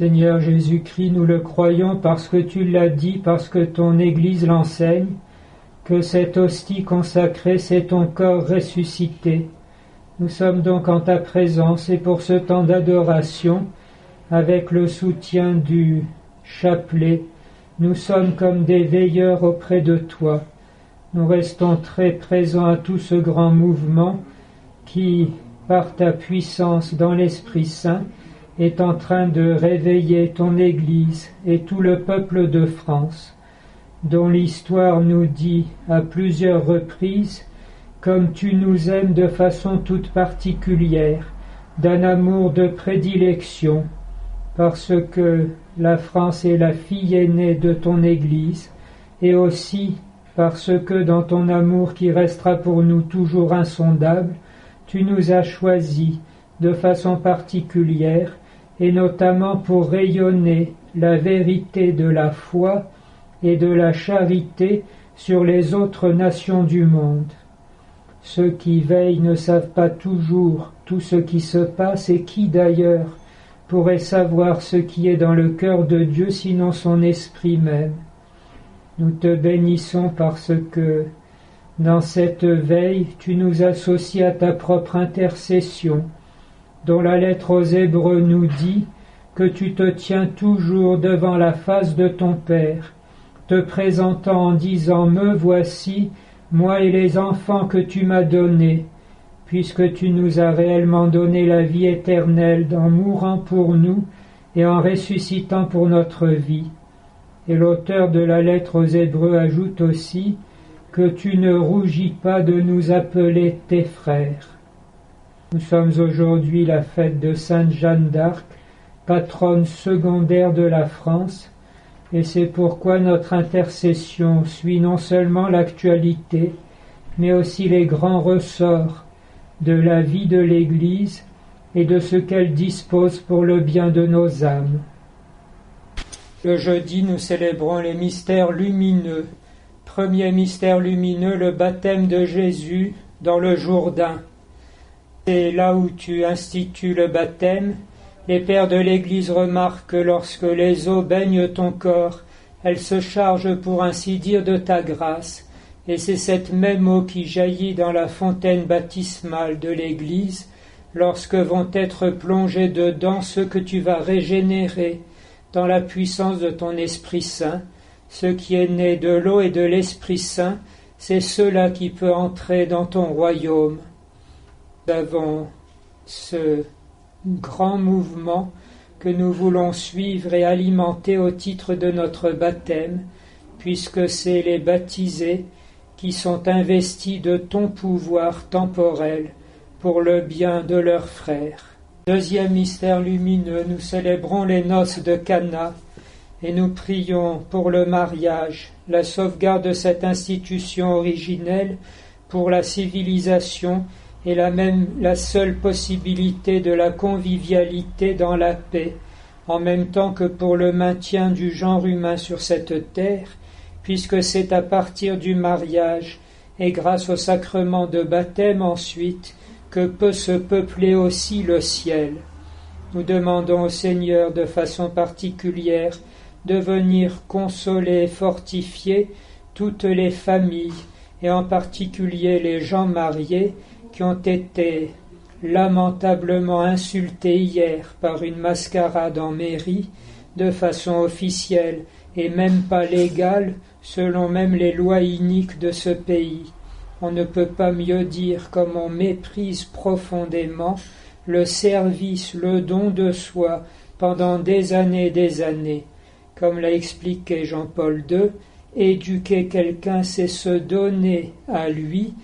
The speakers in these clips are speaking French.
Seigneur Jésus-Christ, nous le croyons parce que tu l'as dit, parce que ton Église l'enseigne, que cette hostie consacrée, c'est ton corps ressuscité. Nous sommes donc en ta présence et pour ce temps d'adoration, avec le soutien du chapelet, nous sommes comme des veilleurs auprès de toi. Nous restons très présents à tout ce grand mouvement qui, par ta puissance dans l'Esprit Saint, est en train de réveiller ton Église et tout le peuple de France, dont l'histoire nous dit à plusieurs reprises, comme tu nous aimes de façon toute particulière, d'un amour de prédilection, parce que la France est la fille aînée de ton Église, et aussi parce que dans ton amour qui restera pour nous toujours insondable, tu nous as choisis de façon particulière, et notamment pour rayonner la vérité de la foi et de la charité sur les autres nations du monde. Ceux qui veillent ne savent pas toujours tout ce qui se passe et qui d'ailleurs pourrait savoir ce qui est dans le cœur de Dieu sinon son esprit même. Nous te bénissons parce que dans cette veille tu nous associes à ta propre intercession, dont la lettre aux Hébreux nous dit que tu te tiens toujours devant la face de ton Père, te présentant en disant « Me voici, moi et les enfants que tu m'as donnés, puisque tu nous as réellement donné la vie éternelle en mourant pour nous et en ressuscitant pour notre vie. » Et l'auteur de la lettre aux Hébreux ajoute aussi que tu ne rougis pas de nous appeler tes frères. Nous sommes aujourd'hui la fête de Sainte Jeanne d'Arc, patronne secondaire de la France, et c'est pourquoi notre intercession suit non seulement l'actualité, mais aussi les grands ressorts de la vie de l'Église et de ce qu'elle dispose pour le bien de nos âmes. Le jeudi, nous célébrons les mystères lumineux. Premier mystère lumineux, le baptême de Jésus dans le Jourdain. C'est là où tu institues le baptême. Les pères de l'Église remarquent que lorsque les eaux baignent ton corps, elles se chargent pour ainsi dire de ta grâce, et c'est cette même eau qui jaillit dans la fontaine baptismale de l'Église, lorsque vont être plongés dedans ceux que tu vas régénérer dans la puissance de ton Esprit Saint. Ce qui est né de l'eau et de l'Esprit Saint, c'est cela qui peut entrer dans ton royaume. Nous avons ce grand mouvement que nous voulons suivre et alimenter au titre de notre baptême, puisque c'est les baptisés qui sont investis de ton pouvoir temporel pour le bien de leurs frères. Deuxième mystère lumineux, nous célébrons les noces de Cana et nous prions pour le mariage, la sauvegarde de cette institution originelle pour la civilisation et la seule possibilité de la convivialité dans la paix, en même temps que pour le maintien du genre humain sur cette terre, puisque c'est à partir du mariage et grâce au sacrement de baptême ensuite que peut se peupler aussi le ciel. Nous demandons au Seigneur de façon particulière de venir consoler et fortifier toutes les familles, et en particulier les gens mariés qui ont été lamentablement insultés hier par une mascarade en mairie, de façon officielle et même pas légale, selon même les lois iniques de ce pays. On ne peut pas mieux dire comme on méprise profondément le service, le don de soi pendant des années. Comme l'a expliqué Jean-Paul II, éduquer quelqu'un, c'est se donner à lui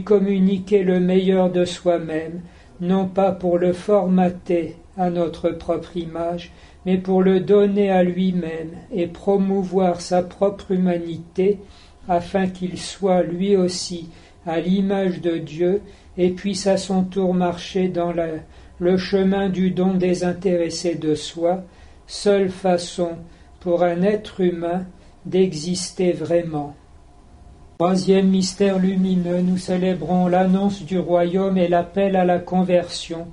communiquer le meilleur de soi-même, non pas pour le formater à notre propre image, mais pour le donner à lui-même et promouvoir sa propre humanité, afin qu'il soit lui aussi à l'image de Dieu et puisse à son tour marcher dans le chemin du don désintéressé de soi, seule façon pour un être humain d'exister vraiment. Troisième mystère lumineux, nous célébrons l'annonce du royaume et l'appel à la conversion.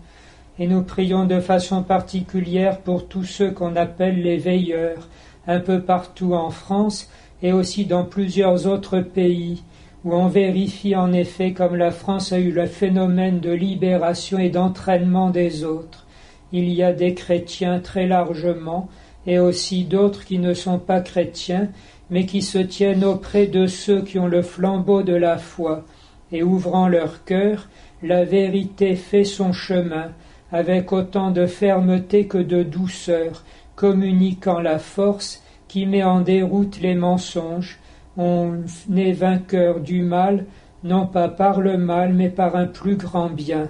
et nous prions de façon particulière pour tous ceux qu'on appelle les veilleurs, un peu partout en France et aussi dans plusieurs autres pays, où on vérifie en effet comme la France a eu le phénomène de libération et d'entraînement des autres. Il y a des chrétiens très largement, et aussi d'autres qui ne sont pas chrétiens, mais qui se tiennent auprès de ceux qui ont le flambeau de la foi, et ouvrant leur cœur, la vérité fait son chemin, avec autant de fermeté que de douceur, communiquant la force qui met en déroute les mensonges. On est vainqueur du mal, non pas par le mal, mais par un plus grand bien.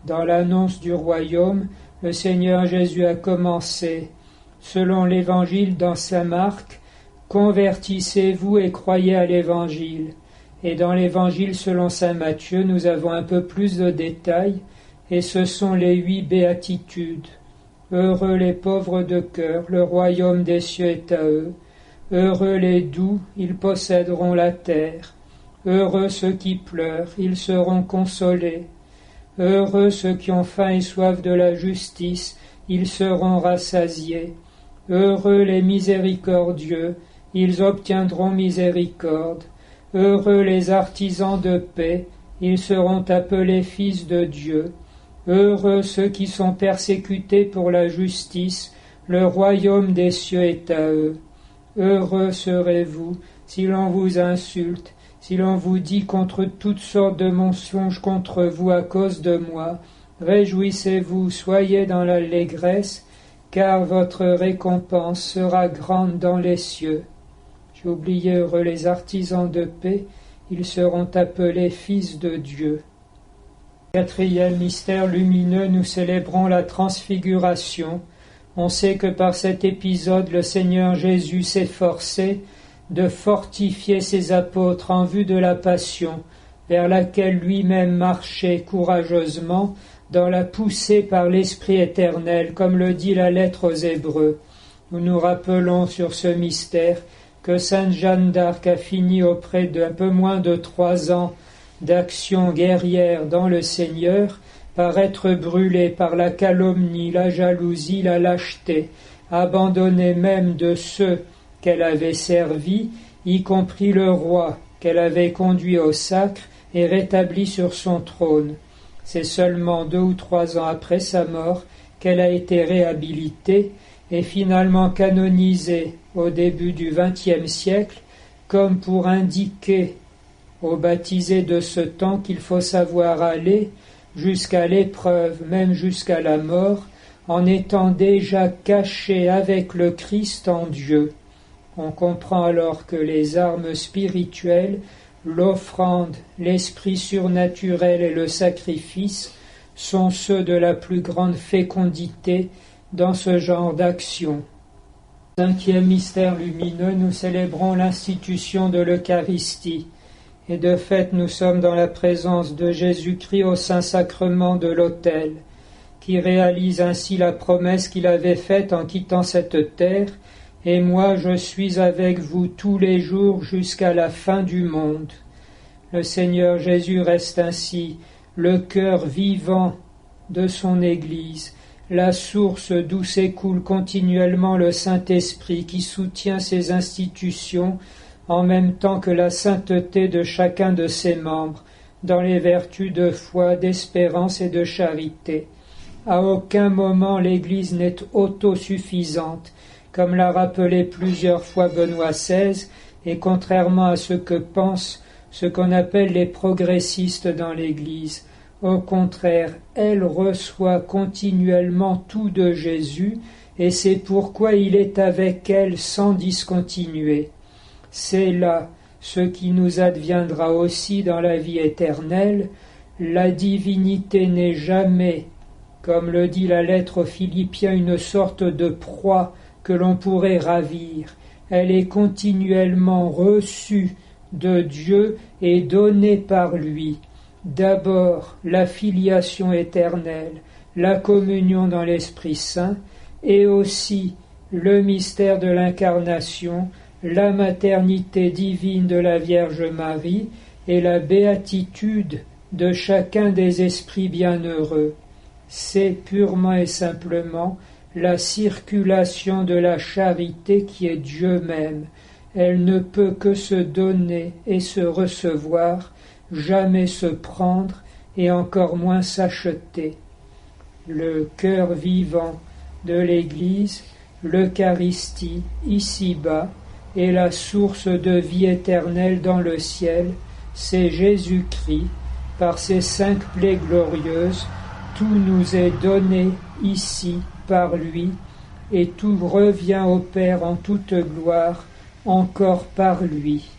Dans l'annonce du royaume, le Seigneur Jésus a commencé, selon l'Évangile dans Saint Marc, « Convertissez-vous et croyez à l'Évangile ». Et dans l'Évangile selon Saint Matthieu, nous avons un peu plus de détails, et ce sont les 8 béatitudes. Heureux les pauvres de cœur, le royaume des cieux est à eux. Heureux les doux, ils posséderont la terre. Heureux ceux qui pleurent, ils seront consolés. Heureux ceux qui ont faim et soif de la justice, ils seront rassasiés. Heureux les miséricordieux, ils obtiendront miséricorde. Heureux les artisans de paix, ils seront appelés fils de Dieu. Heureux ceux qui sont persécutés pour la justice, le royaume des cieux est à eux. Heureux serez-vous si l'on vous insulte, si l'on vous dit contre toutes sortes de mensonges contre vous à cause de moi. Réjouissez-vous, soyez dans l'allégresse, car votre récompense sera grande dans les cieux. J'ai oublié, heureux les artisans de paix, ils seront appelés fils de Dieu. 4e mystère lumineux, nous célébrons la transfiguration. On sait que par cet épisode, le Seigneur Jésus s'efforçait de fortifier ses apôtres en vue de la passion, vers laquelle lui-même marchait courageusement, dans la poussée par l'Esprit éternel, comme le dit la lettre aux Hébreux. Nous nous rappelons sur ce mystère que Sainte Jeanne d'Arc a fini auprès d'un peu moins de 3 ans d'action guerrière dans le Seigneur, par être brûlée par la calomnie, la jalousie, la lâcheté, abandonnée même de ceux qu'elle avait servis, y compris le roi qu'elle avait conduit au sacre et rétabli sur son trône. C'est seulement 2 ou 3 ans après sa mort qu'elle a été réhabilitée et finalement canonisée au début du XXe siècle, comme pour indiquer aux baptisés de ce temps qu'il faut savoir aller jusqu'à l'épreuve, même jusqu'à la mort, en étant déjà caché avec le Christ en Dieu. On comprend alors que les armes spirituelles, l'offrande, l'esprit surnaturel et le sacrifice sont ceux de la plus grande fécondité dans ce genre d'action. 5e mystère lumineux, nous célébrons l'institution de l'Eucharistie. Et de fait, nous sommes dans la présence de Jésus-Christ au Saint-Sacrement de l'autel, qui réalise ainsi la promesse qu'il avait faite en quittant cette terre, « Et moi je suis avec vous tous les jours jusqu'à la fin du monde ». Le Seigneur Jésus reste ainsi le cœur vivant de son Église, la source d'où s'écoule continuellement le Saint-Esprit qui soutient ses institutions en même temps que la sainteté de chacun de ses membres, dans les vertus de foi, d'espérance et de charité. À aucun moment l'Église n'est autosuffisante, comme l'a rappelé plusieurs fois Benoît XVI, et contrairement à ce que pensent ce qu'on appelle les progressistes dans l'Église. Au contraire, elle reçoit continuellement tout de Jésus, et c'est pourquoi il est avec elle sans discontinuer. C'est là ce qui nous adviendra aussi dans la vie éternelle. La divinité n'est jamais, comme le dit la lettre aux Philippiens, une sorte de proie que l'on pourrait ravir. Elle est continuellement reçue de Dieu et donnée par lui. D'abord la filiation éternelle, la communion dans l'Esprit Saint, et aussi le mystère de l'incarnation, la maternité divine de la Vierge Marie et la béatitude de chacun des esprits bienheureux. c'est purement et simplement la circulation de la charité qui est Dieu même. Elle ne peut que se donner et se recevoir, jamais se prendre et encore moins s'acheter. Le cœur vivant de l'Église, l'Eucharistie, ici-bas, est la source de vie éternelle dans le ciel, c'est Jésus-Christ. Par ses 5 plaies glorieuses, tout nous est donné ici par lui, et tout revient au Père en toute gloire, encore par lui.